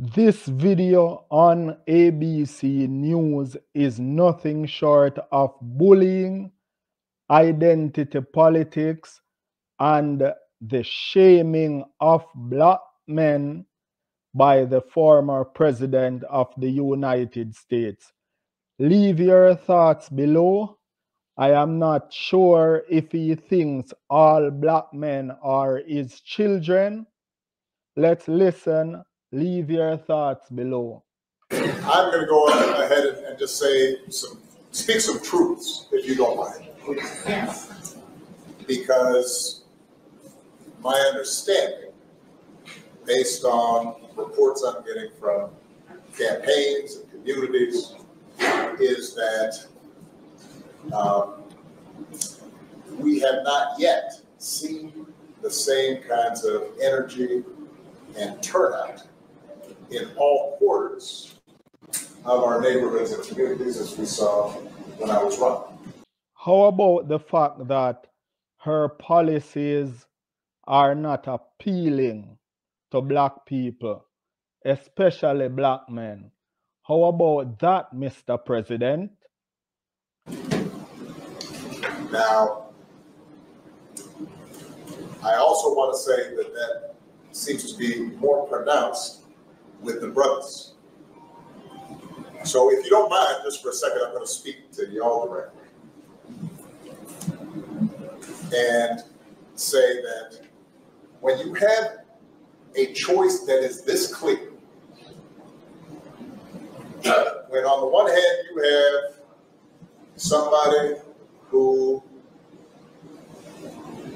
This video on ABC News is nothing short of bullying, identity politics, and the shaming of black men by the former president of the United States. Leave your thoughts below. I am not sure if he thinks all black men are his children. Let's listen. Leave your thoughts below. I'm going to go ahead and just speak some truths, if you don't mind. Yes. Because my understanding, based on reports I'm getting from campaigns and communities, is that we have not yet seen the same kinds of energy and turnout in all quarters of our neighborhoods and communities as we saw when I was running. How about the fact that her policies are not appealing to black people, especially black men? How about that, Mr. President? Now, I also want to say that seems to be more pronounced with the brothers. So if you don't mind, just for a second, I'm going to speak to y'all directly and say that when you have a choice that is this clear, when on the one hand you have somebody who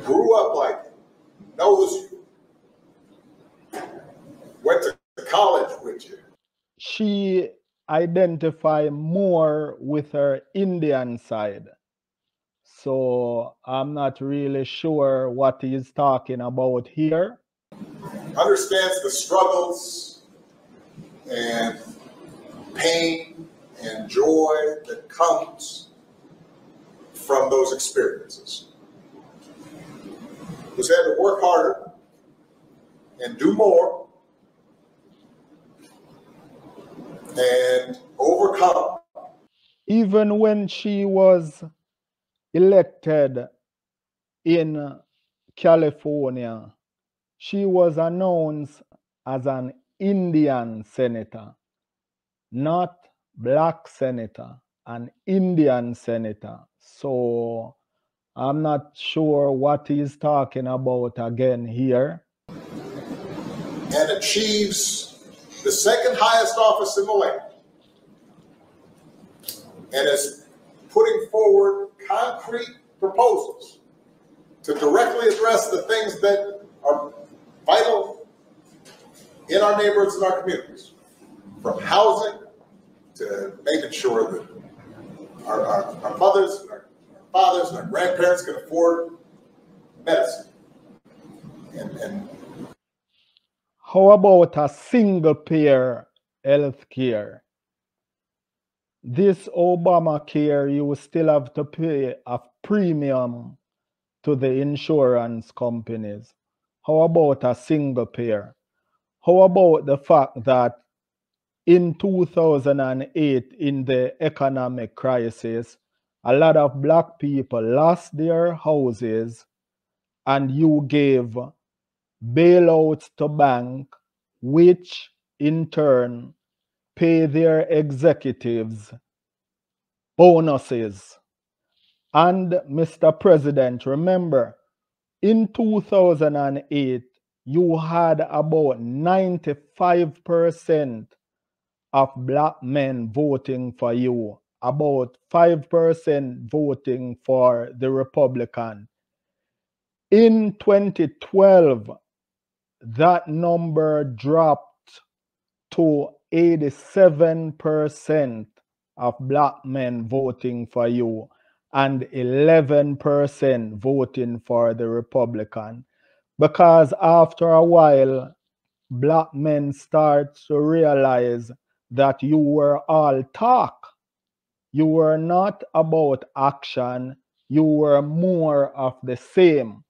grew up like you, knows you, went to college with you. She identifies more with her Indian side. So I'm not really sure what he's talking about here. Understands the struggles and pain and joy that comes from those experiences. Who's had to work harder and do more and overcome. Even when she was elected in California, she was announced as an Indian senator, not black senator, an Indian senator. So I'm not sure what he's talking about again here. And achieves the second highest office in the land, and is putting forward concrete proposals to directly address the things that are vital in our neighborhoods and our communities, from housing to making sure that our mothers and our fathers and our grandparents can afford medicine. And how about a single-payer health care? This Obamacare, you will still have to pay a premium to the insurance companies. How about a single payer? How about the fact that in 2008, in the economic crisis, a lot of black people lost their houses and you gave bailouts to bank, which in turn pay their executives bonuses. And Mr. President, remember, in 2008, you had about 95% of black men voting for you, about 5% voting for the Republican. In 2012, that number dropped to 87% of black men voting for you and 11% voting for the Republican. Because after a while, black men start to realize that you were all talk. You were not about action. You were more of the same.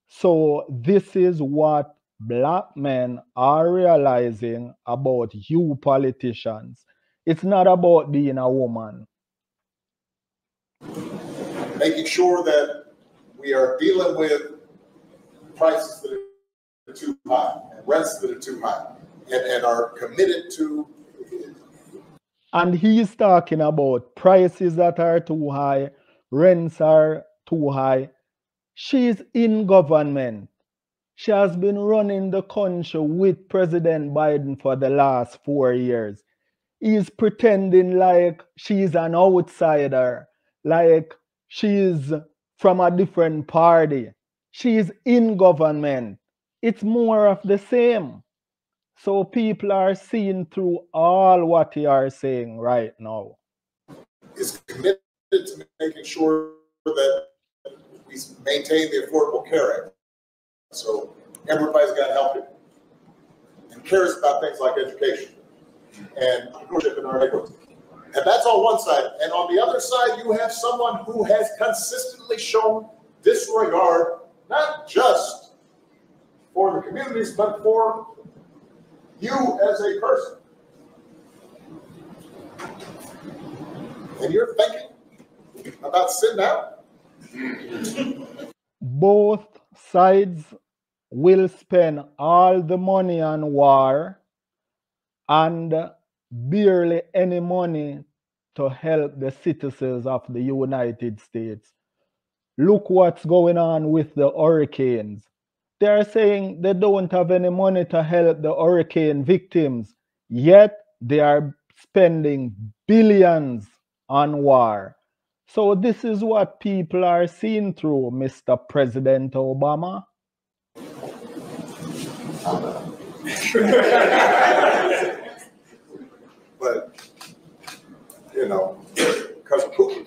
So this is what black men are realizing about you politicians. It's not about being a woman. Making sure that we are dealing with prices that are too high and rents that are too high and are committed to. And he's talking about prices that are too high, rents are too high. She's in government. She has been running the country with President Biden for the last 4 years. He's pretending like she's an outsider, like she's from a different party. She's in government. It's more of the same. So people are seeing through all what you are saying right now. Is committed to making sure that we maintain the Affordable Care Act. So everybody's got help it and cares about things like education and entrepreneurship in our neighborhoods. And that's on one side. And on the other side, you have someone who has consistently shown disregard, not just for the communities, but for you as a person. And you're thinking about sitting out? Both sides will spend all the money on war and barely any money to help the citizens of the United States. Look what's going on with the hurricanes. They are saying they don't have any money to help the hurricane victims, yet they are spending billions on war. So this is what people are seeing through, Mr. President Obama. But, you know, because of Putin,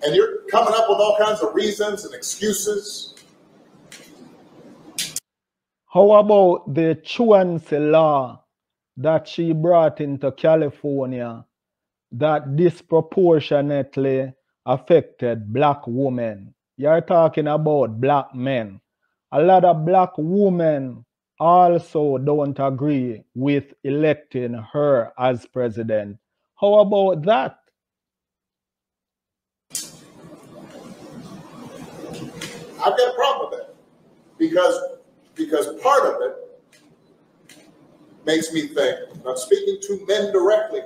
and you're coming up with all kinds of reasons and excuses. How about the truancy law that she brought into California that disproportionately affected black women? You're talking about black men. A lot of black women also don't agree with electing her as president. How about that? I've got a problem with that because part of it makes me think, I'm speaking to men directly,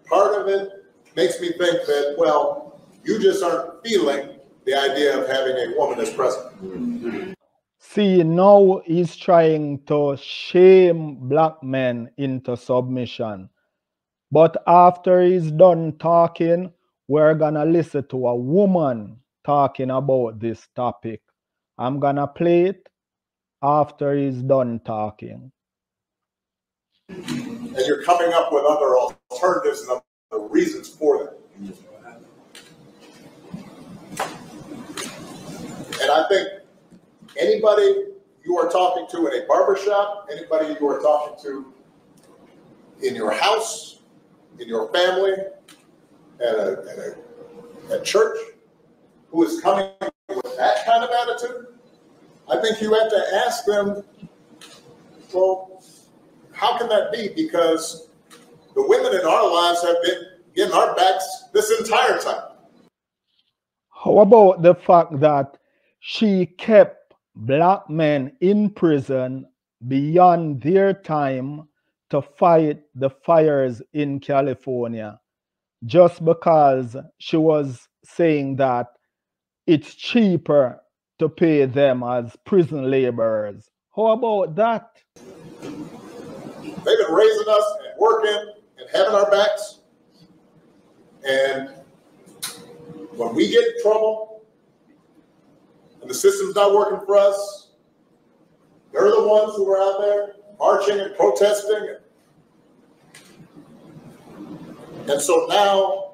part of it makes me think that, well, you just aren't feeling the idea of having a woman as president. See, now he's trying to shame black men into submission. But after he's done talking, we're gonna listen to a woman talking about this topic. I'm gonna play it after he's done talking. And you're coming up with other alternatives and other reasons for that. And I think anybody you are talking to in a barbershop, anybody you are talking to in your house, in your family, at church, who is coming with that kind of attitude, I think you have to ask them, well, how can that be? Because the women in our lives have been getting our backs this entire time. How about the fact that she kept black men in prison beyond their time to fight the fires in California, just because she was saying that it's cheaper to pay them as prison laborers? How about that? They've been raising us and working and having our backs. And when we get in trouble and the system's not working for us, they're the ones who are out there marching and protesting. And so now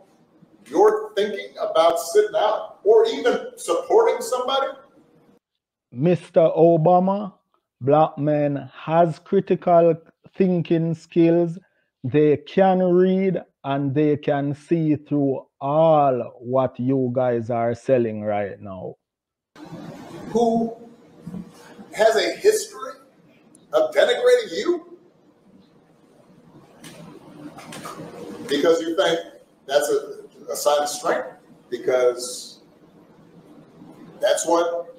you're thinking about sitting out or even supporting somebody? Mr. Obama, black men has critical thinking skills. They can read and they can see through all what you guys are selling right now. Who has a history of denigrating you because you think that's a sign of strength, because that's what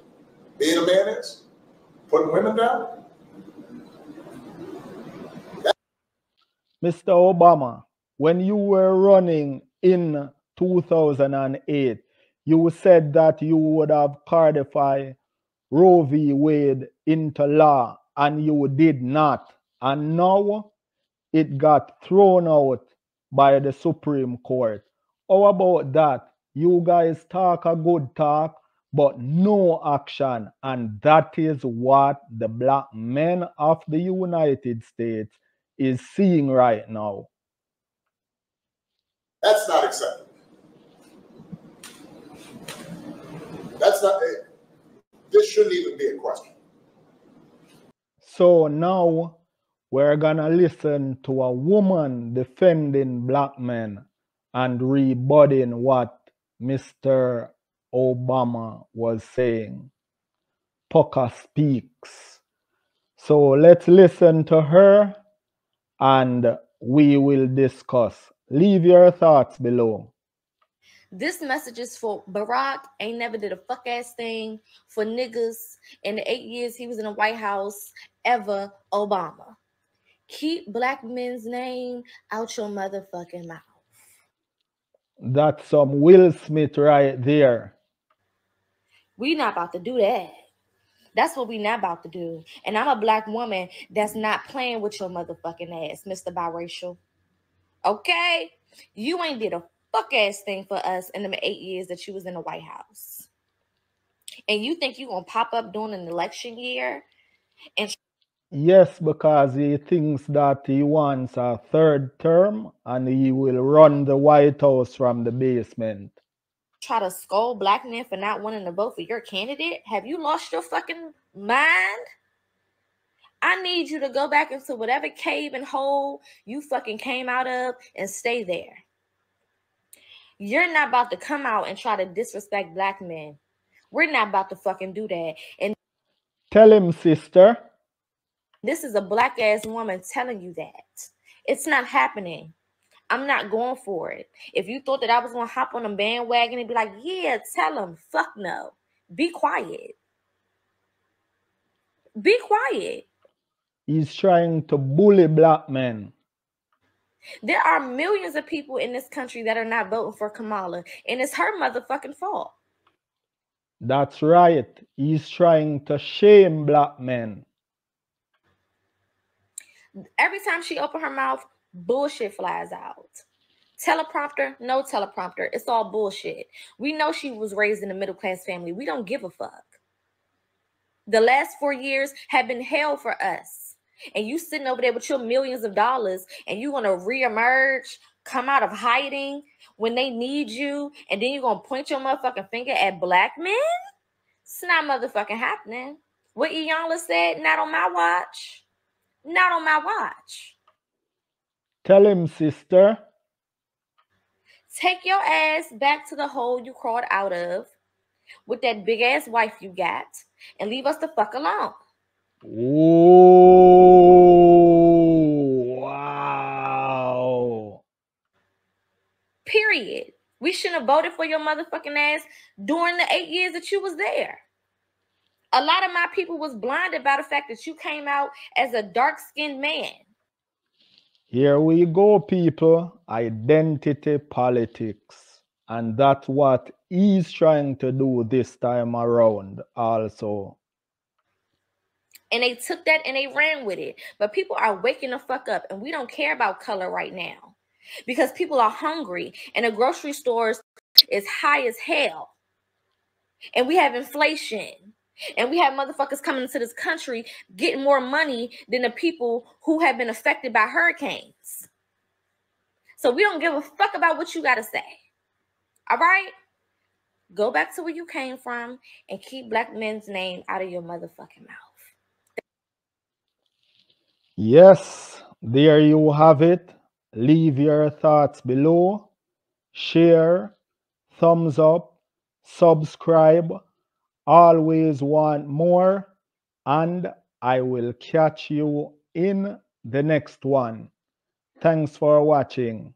being a man is, putting women down. Mr. Obama, when you were running in 2008, you said that you would have codified Roe v. Wade into law, and you did not. And now it got thrown out by the Supreme Court. How about that? You guys talk a good talk, but no action. And that is what the black men of the United States is seeing right now. That's not acceptable. That's not, this shouldn't even be a question. So now we're gonna listen to a woman defending black men and rebutting what Mr. Obama was saying. Pucker speaks. So let's listen to her and we will discuss. Leave your thoughts below. This message is for Barack. Ain't never did a fuck ass thing for niggas in the 8 years he was in the White House ever. Obama. Keep black men's name out your motherfucking mouth. That's some Will Smith right there. We not about to do that. That's what we not about to do. And I'm a black woman that's not playing with your motherfucking ass, Mr. Biracial. Okay? You ain't did a fuck ass thing for us in the 8 years that you was in the White House. And you think you gonna pop up during an election year? And yes, because he thinks that he wants a third term and he will run the White House from the basement. Try to scold black men for not wanting to vote for your candidate? Have you lost your fucking mind? I need you to go back into whatever cave and hole you fucking came out of and stay there. You're not about to come out and try to disrespect black men. We're not about to fucking do that. And tell him, sister. This is a black ass woman telling you that. It's not happening. I'm not going for it. If you thought that I was going to hop on a bandwagon and be like, yeah, tell him, fuck no. Be quiet. Be quiet. He's trying to bully black men. There are millions of people in this country that are not voting for Kamala, and it's her motherfucking fault. That's right. He's trying to shame black men. Every time she opens her mouth, bullshit flies out. Teleprompter, no teleprompter. It's all bullshit. We know she was raised in a middle-class family. We don't give a fuck. The last 4 years have been hell for us. And you sitting over there with your millions of dollars and you're going to reemerge, come out of hiding when they need you, and then you're going to point your motherfucking finger at black men? It's not motherfucking happening. What Iyanla said, not on my watch. Not on my watch. Tell him, sister. Take your ass back to the hole you crawled out of with that big ass wife you got and leave us the fuck alone. Oh, wow. Period. We shouldn't have voted for your motherfucking ass during the 8 years that you was there. A lot of my people was blinded by the fact that you came out as a dark-skinned man. Here we go, people. Identity politics. And that's what he's trying to do this time around also. And they took that and they ran with it. But people are waking the fuck up, and we don't care about color right now because people are hungry and the grocery stores is high as hell. And we have inflation. And we have motherfuckers coming into this country getting more money than the people who have been affected by hurricanes. So we don't give a fuck about what you got to say. All right? Go back to where you came from and keep black men's name out of your motherfucking mouth. Yes, there you have it. Leave your thoughts below. Share, thumbs up, subscribe. Always want more. and I will catch you in the next one. Thanks for watching.